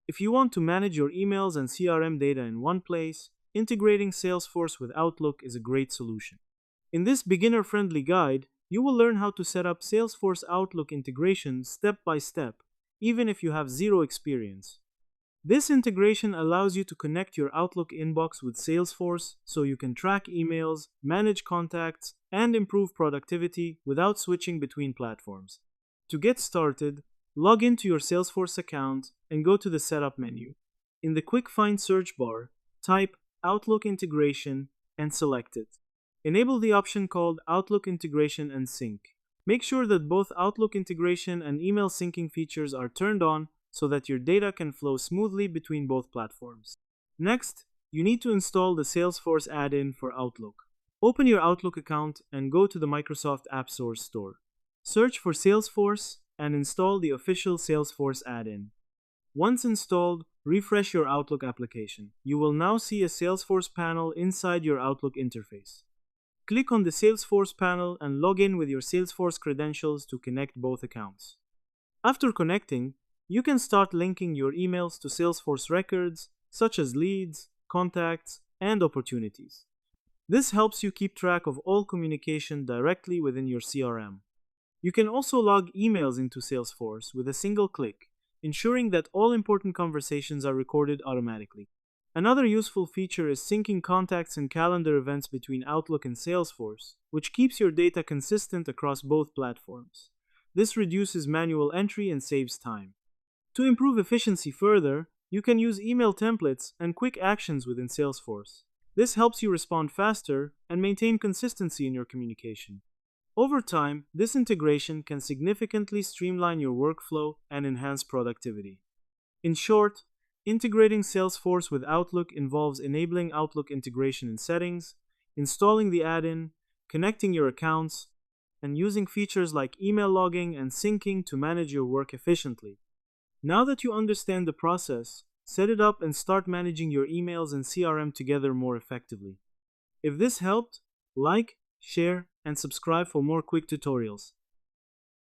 If you want to manage your emails and CRM data in one place, integrating Salesforce with Outlook is a great solution. In this beginner-friendly guide, you will learn how to set up Salesforce Outlook integration step by step, even if you have zero experience. This integration allows you to connect your Outlook inbox with Salesforce so you can track emails, manage contacts, and improve productivity without switching between platforms. To get started, log into your Salesforce account and go to the Setup menu. In the Quick Find search bar, type Outlook Integration and select it. Enable the option called Outlook Integration and Sync. Make sure that both Outlook integration and email syncing features are turned on so that your data can flow smoothly between both platforms. Next, you need to install the Salesforce add-in for Outlook. Open your Outlook account and go to the Microsoft App Store. Search for Salesforce and install the official Salesforce add-in. Once installed, refresh your Outlook application. You will now see a Salesforce panel inside your Outlook interface. Click on the Salesforce panel and log in with your Salesforce credentials to connect both accounts. After connecting, you can start linking your emails to Salesforce records, such as leads, contacts, and opportunities. This helps you keep track of all communication directly within your CRM. You can also log emails into Salesforce with a single click, ensuring that all important conversations are recorded automatically. Another useful feature is syncing contacts and calendar events between Outlook and Salesforce, which keeps your data consistent across both platforms. This reduces manual entry and saves time. To improve efficiency further, you can use email templates and quick actions within Salesforce. This helps you respond faster and maintain consistency in your communication. Over time, this integration can significantly streamline your workflow and enhance productivity. In short, integrating Salesforce with Outlook involves enabling Outlook integration in settings, installing the add-in, connecting your accounts, and using features like email logging and syncing to manage your work efficiently. Now that you understand the process, set it up and start managing your emails and CRM together more effectively. If this helped, like, share, and subscribe for more quick tutorials.